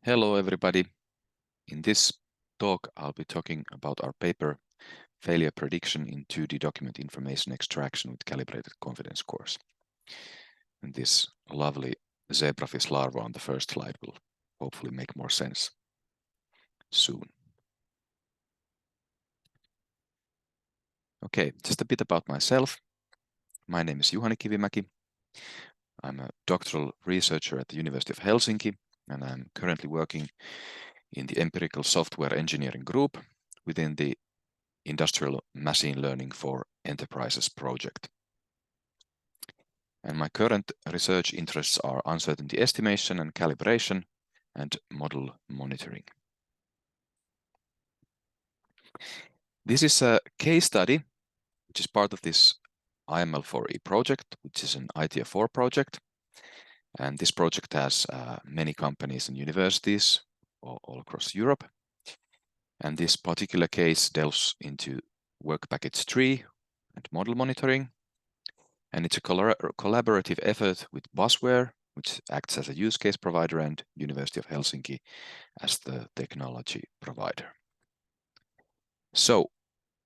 Hello everybody. In this talk I'll be talking about our paper Failure Prediction in 2D Document Information Extraction with Calibrated Confidence Course. And this lovely zebrafish larva on the first slide will hopefully make more sense soon. Okay, just a bit about myself. My name is Juhani Kivimäki. I'm a doctoral researcher at the University of Helsinki, and I'm currently working in the empirical software engineering group within the Industrial Machine Learning for Enterprises project. And my current research interests are uncertainty estimation and calibration and model monitoring. This is a case study which is part of this IML4E project, which is an ITF4 project. And this project has many companies and universities all across Europe. And this particular case delves into work package 3 and model monitoring. And it's a collaborative effort with Busware, which acts as a use case provider, and University of Helsinki as the technology provider. So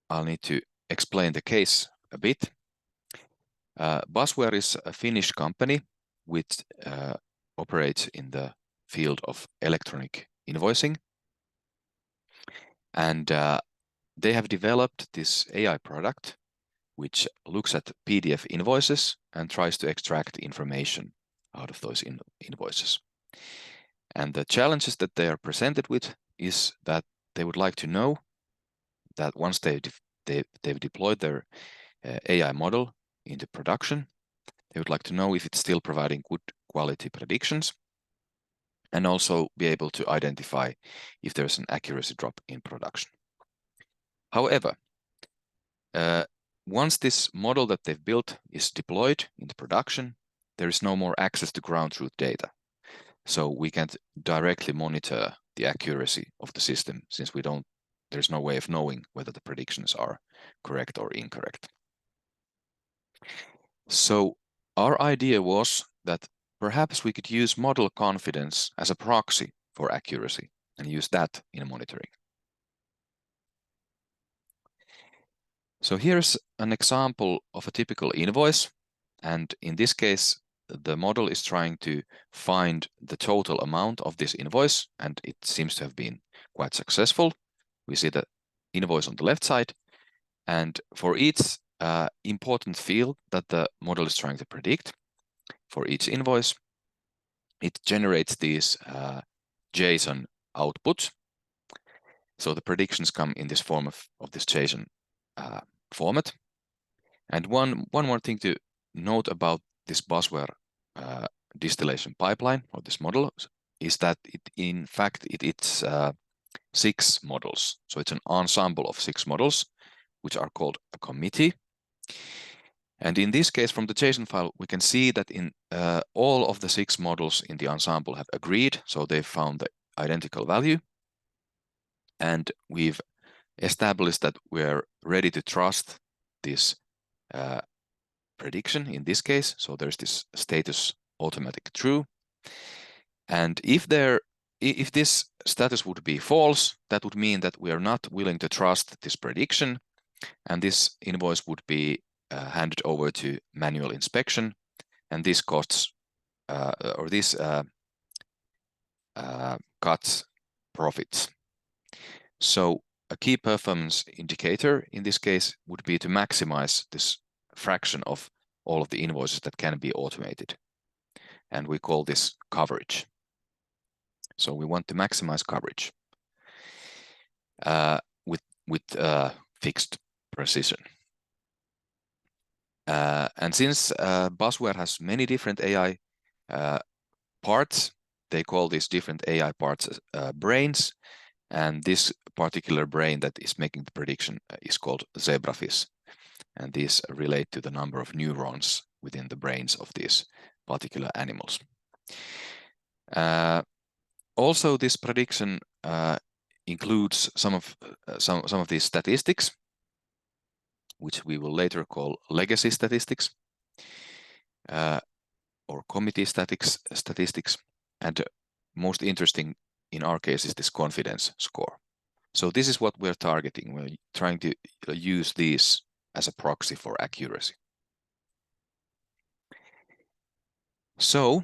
I'll need to explain the case a bit. Busware is a Finnish company which operates in the field of electronic invoicing. And they have developed this AI product which looks at PDF invoices and tries to extract information out of those invoices. And the challenges that they are presented with is that they would like to know that once they've deployed their AI model into production, they would like to know if it's still providing good quality predictions, and also be able to identify if there's an accuracy drop in production. However, once this model that they've built is deployed into production, there is no more access to ground truth data. So we can't directly monitor the accuracy of the system since there's no way of knowing whether the predictions are correct or incorrect. So our idea was that perhaps we could use model confidence as a proxy for accuracy and use that in monitoring. So here's an example of a typical invoice. And in this case, the model is trying to find the total amount of this invoice, and it seems to have been quite successful. We see the invoice on the left side, and for each important field that the model is trying to predict, for each invoice, it generates these JSON outputs. So the predictions come in this form of this JSON format. And one more thing to note about this Busware distillation pipeline or this model is that it's 6 models. So it's an ensemble of 6 models, which are called a committee. And in this case, from the JSON file, we can see that in all of the 6 models in the ensemble have agreed. So they've found the identical value. And we've established that we're ready to trust this prediction in this case. So there's this status automatic true. And if this status would be false, that would mean that we are not willing to trust this prediction, and this invoice would be handed over to manual inspection, and this cuts profits. So a key performance indicator in this case would be to maximize this fraction of all of the invoices that can be automated. And we call this coverage. So we want to maximize coverage with fixed precision. And since Busware has many different AI parts, they call these different AI parts brains. And this particular brain that is making the prediction is called zebrafish. And these relate to the number of neurons within the brains of these particular animals. Also, this prediction includes some of these statistics, which we will later call legacy statistics or committee statistics. And most interesting in our case is this confidence score. So this is what we're targeting. We're trying to use these as a proxy for accuracy. So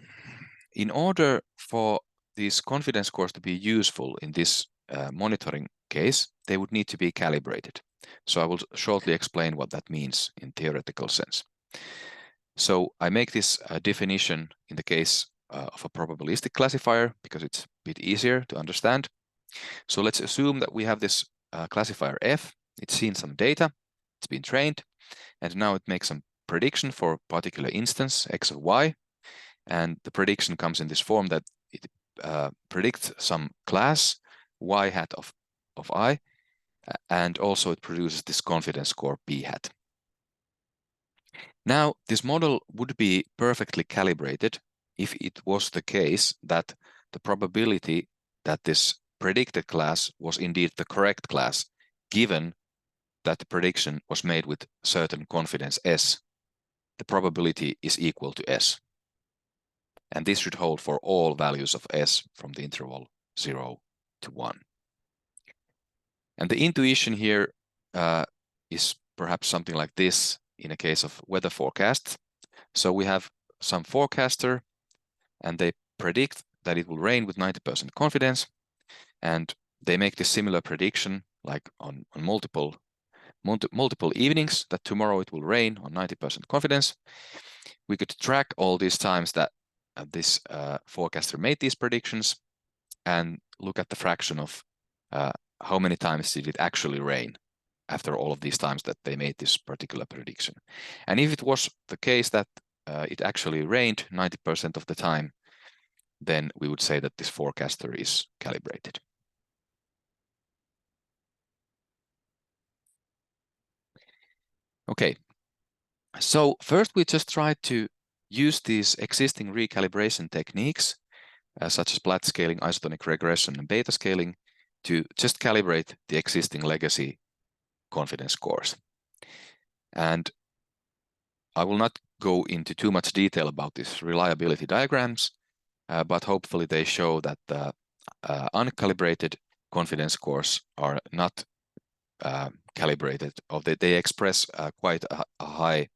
in order for these confidence scores to be useful in this monitoring case, they would need to be calibrated. So I will shortly explain what that means in theoretical sense. So I make this definition in the case of a probabilistic classifier because it's a bit easier to understand. So let's assume that we have this classifier F. It's seen some data, it's been trained, and now it makes some prediction for a particular instance, X or Y. And the prediction comes in this form that it predicts some class Y hat of I, and also it produces this confidence score P hat. Now, this model would be perfectly calibrated if it was the case that the probability that this predicted class was indeed the correct class, given that the prediction was made with certain confidence S, the probability is equal to S. And this should hold for all values of S from the interval 0 to 1. And the intuition here is perhaps something like this in a case of weather forecasts. So we have some forecaster and they predict that it will rain with 90% confidence. And they make this similar prediction like on multiple evenings that tomorrow it will rain on 90% confidence. We could track all these times that this forecaster made these predictions and look at the fraction of how many times did it actually rain after all of these times that they made this particular prediction. And if it was the case that it actually rained 90% of the time, then we would say that this forecaster is calibrated. Okay, so first we just tried to use these existing recalibration techniques, such as Platt scaling, isotonic regression, and beta scaling, to just calibrate the existing legacy confidence scores. And I will not go into too much detail about these reliability diagrams, but hopefully they show that the uncalibrated confidence scores are not calibrated, or they express quite a high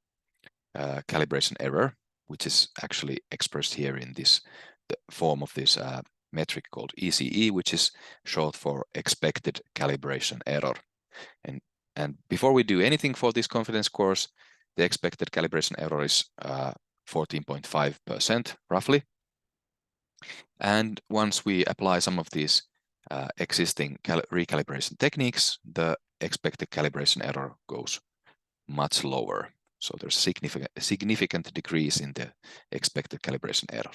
calibration error, which is actually expressed here in this the form of this metric called ECE, which is short for expected calibration error. And before we do anything for these confidence scores, the expected calibration error is 14.5% roughly. And once we apply some of these existing recalibration techniques, the expected calibration error goes much lower. So there's significant decrease in the expected calibration error.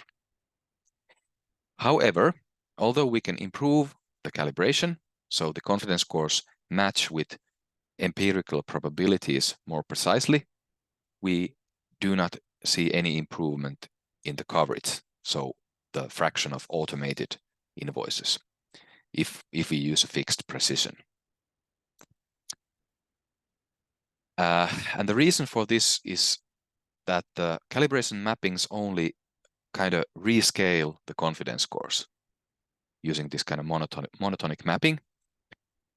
However, although we can improve the calibration, so the confidence scores match with empirical probabilities more precisely, we do not see any improvement in the coverage, so the fraction of automated invoices, if we use a fixed precision. And the reason for this is that the calibration mappings only kind of rescale the confidence scores using this kind of monotonic mapping.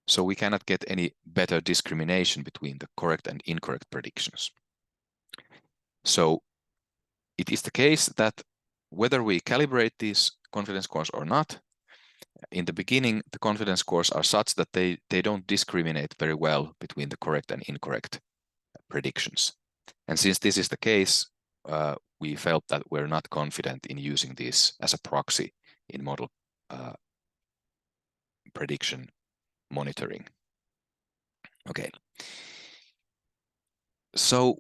So we cannot get any better discrimination between the correct and incorrect predictions. So it is the case that whether we calibrate these confidence scores or not, in the beginning, the confidence scores are such that they don't discriminate very well between the correct and incorrect predictions. And since this is the case, we felt that we're not confident in using this as a proxy in model prediction monitoring. Okay. So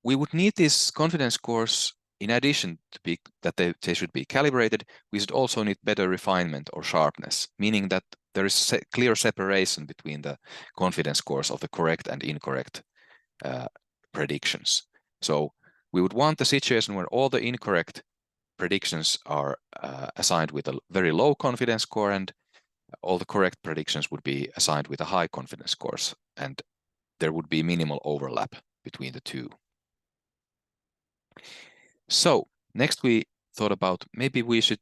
we would need these confidence scores in addition to be that they should be calibrated. We should also need better refinement or sharpness, meaning that there is clear separation between the confidence scores of the correct and incorrect predictions. So we would want the situation where all the incorrect predictions are assigned with a very low confidence score, and all the correct predictions would be assigned with a high confidence scores, and there would be minimal overlap between the two. So next we thought about maybe we should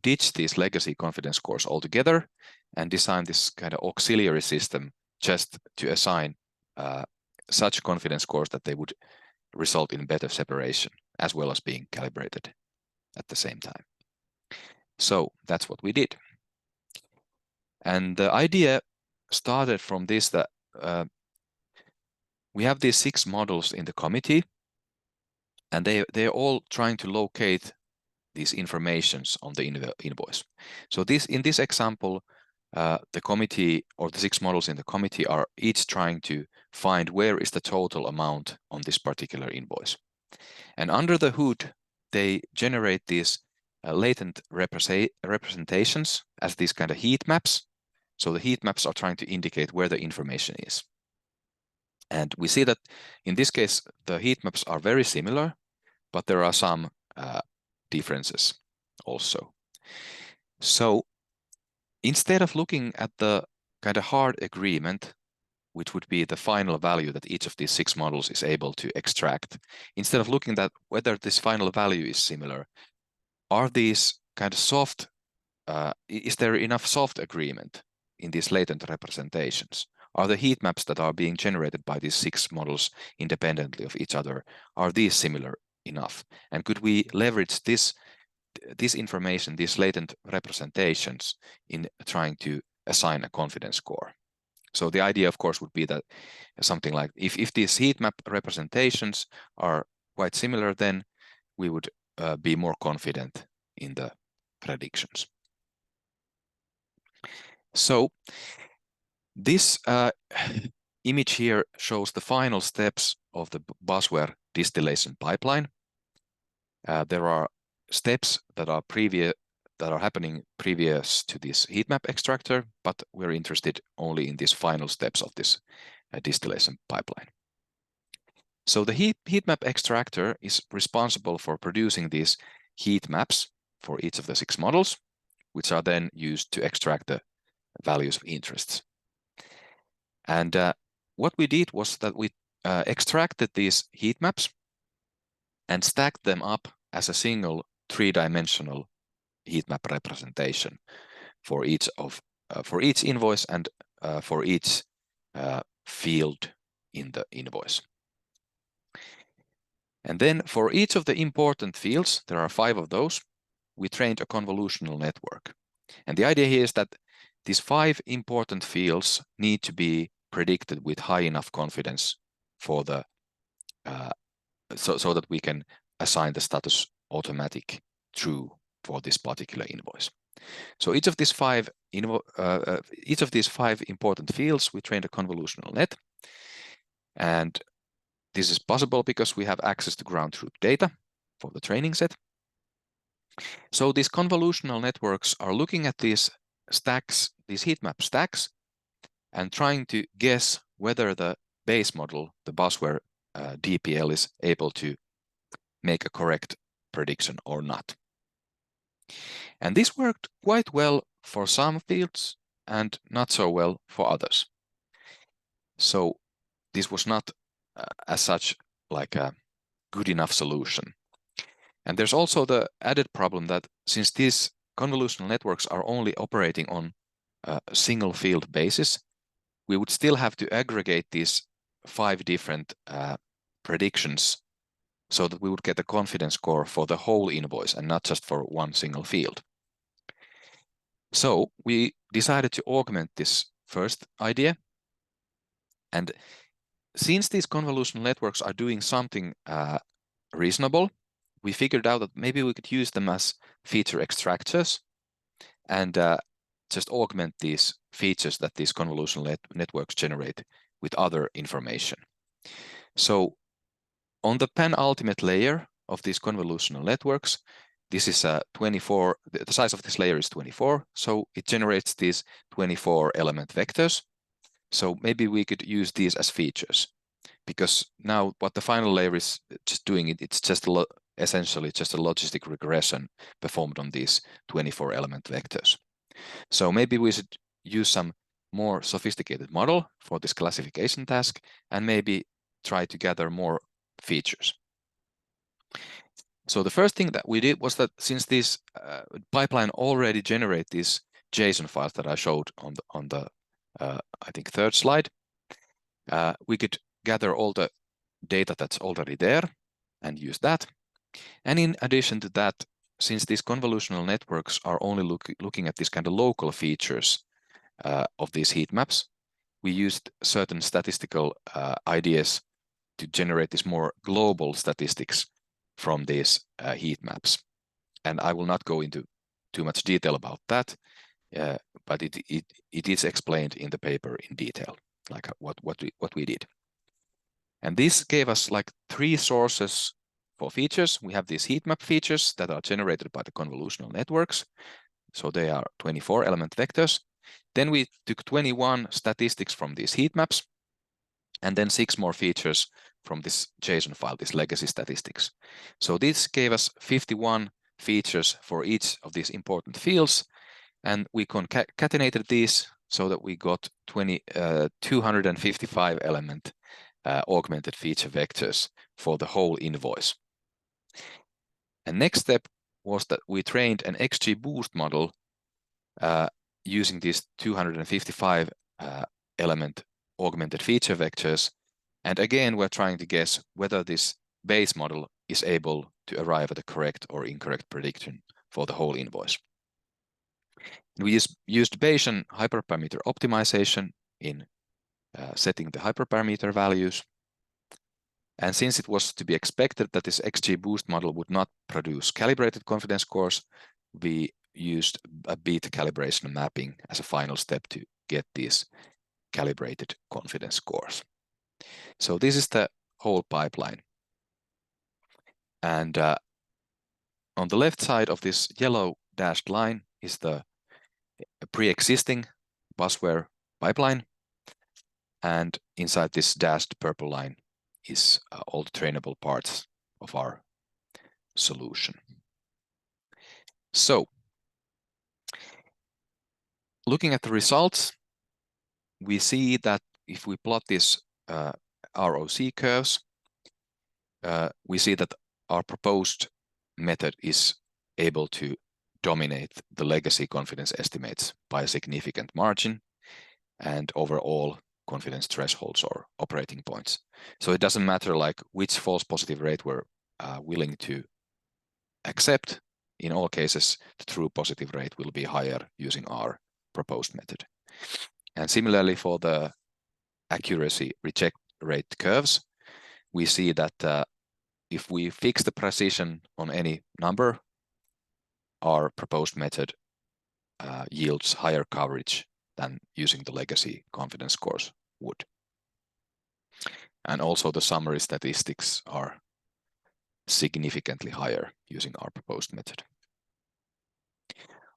ditch these legacy confidence scores altogether and design this kind of auxiliary system just to assign such confidence scores that they would result in better separation as well as being calibrated at the same time. So that's what we did. And the idea started from this, that we have these 6 models in the committee, and they're all trying to locate these informations on the invoice. So in this example, the committee, or the 6 models in the committee, are each trying to find where is the total amount on this particular invoice. And under the hood, they generate these latent representations as these kind of heat maps. So the heat maps are trying to indicate where the information is. And we see that in this case, the heat maps are very similar, but there are some differences also. So instead of looking at the kind of hard agreement, which would be the final value that each of these 6 models is able to extract, instead of looking at whether this final value is similar, are these kind of soft, is there enough soft agreement in these latent representations? Are the heat maps that are being generated by these 6 models independently of each other, are these similar enough? And could we leverage this information, these latent representations, in trying to assign a confidence score? So the idea, of course, would be that something like, if these heat map representations are quite similar, then we would be more confident in the predictions. So this image here shows the final steps of the busware distillation pipeline. There are steps that are happening previous to this heat map extractor, but we're interested only in these final steps of this distillation pipeline. So the heat map extractor is responsible for producing these heat maps for each of the 6 models, which are then used to extract the values of interest. And what we did was that we extracted these heat maps and stacked them up as a single 3-dimensional heat map representation for each invoice and for each field in the invoice. And then for each of the important fields, there are 5 of those, we trained a convolutional network. And the idea here is that these 5 important fields need to be predicted with high enough confidence for the so that we can assign the status automatic true for this particular invoice. So each of these 5 important fields, we trained a convolutional net, and this is possible because we have access to ground truth data for the training set. So these convolutional networks are looking at these stacks, these heat map stacks, and trying to guess whether the base model, the busware DPL, is able to make a correct prediction or not. And this worked quite well for some fields and not so well for others. So this was not as such like a good enough solution. And there's also the added problem that since these convolutional networks are only operating on a single field basis, we would still have to aggregate these 5 different predictions so that we would get a confidence score for the whole invoice and not just for one single field. So we decided to augment this first idea. And since these convolutional networks are doing something reasonable, we figured out that maybe we could use them as feature extractors and just augment these features that these convolutional networks generate with other information. So on the penultimate layer of these convolutional networks, this is 24, the size of this layer is 24, so it generates these 24 element vectors. So maybe we could use these as features, because now what the final layer is just doing, it's just essentially just a logistic regression performed on these 24 element vectors. So maybe we should use some more sophisticated model for this classification task and maybe try to gather more features. So the first thing that we did was that since this pipeline already generates these JSON files that I showed on the I think third slide, we could gather all the data that's already there and use that. And in addition to that, since these convolutional networks are only looking at these kind of local features of these heat maps, we used certain statistical ideas to generate this more global statistics from these heat maps. And I will not go into too much detail about that, but it is explained in the paper in detail, like what we did. And this gave us like 3 sources for features. We have these heat map features that are generated by the convolutional networks. So they are 24 element vectors. Then we took 21 statistics from these heat maps, and then 6 more features from this JSON file, this legacy statistics. So this gave us 51 features for each of these important fields, and we concatenated these so that we got 255 element augmented feature vectors for the whole invoice. And next step was that we trained an XGBoost model using these 255 element augmented feature vectors. And again, we're trying to guess whether this base model is able to arrive at a correct or incorrect prediction for the whole invoice. We used Bayesian hyperparameter optimization in setting the hyperparameter values. And since it was to be expected that this XGBoost model would not produce calibrated confidence scores, we used a beta calibration mapping as a final step to get these calibrated confidence scores. So this is the whole pipeline. And on the left side of this yellow dashed line is the pre-existing busware pipeline. And inside this dashed purple line is all the trainable parts of our solution. So, looking at the results, we see that if we plot these ROC curves, we see that our proposed method is able to dominate the legacy confidence estimates by a significant margin and overall confidence thresholds or operating points. So it doesn't matter like which false positive rate we're willing to accept. In all cases, the true positive rate will be higher using our proposed method. And similarly for the accuracy reject rate curves, we see that if we fix the precision on any number, our proposed method yields higher coverage than using the legacy confidence scores would. And also the summary statistics are significantly higher using our proposed method.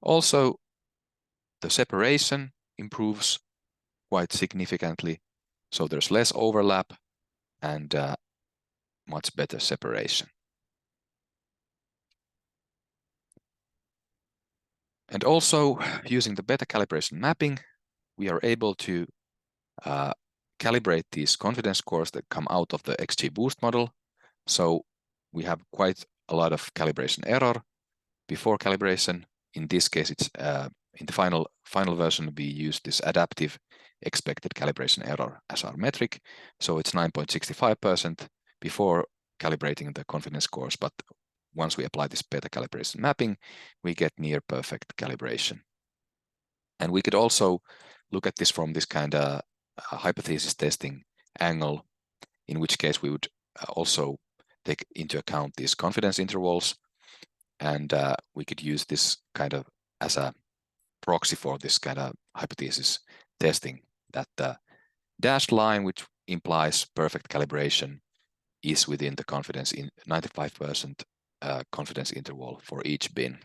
Also, the separation improves quite significantly, so there's less overlap and much better separation. And also, using the beta calibration mapping, we are able to calibrate these confidence scores that come out of the XGBoost model. So we have quite a lot of calibration error before calibration. In this case, it's in the final version, we use this adaptive expected calibration error as our metric. So it's 9.65% before calibrating the confidence scores, but once we apply this beta calibration mapping, we get near perfect calibration. And we could also look at this from this kind of hypothesis testing angle, in which case we would also take into account these confidence intervals, and we could use this kind of as a proxy for this kind of hypothesis testing, that the dashed line, which implies perfect calibration, is within the confidence in 95% confidence interval for each bin.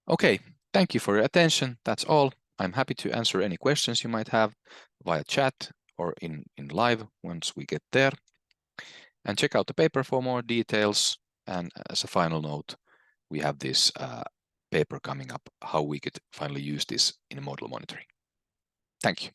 Okay, thank you for your attention. That's all. I'm happy to answer any questions you might have via chat or in live once we get there. And check out the paper for more details. And as a final note, we have this paper coming up, how we could finally use this in model monitoring. Thank you.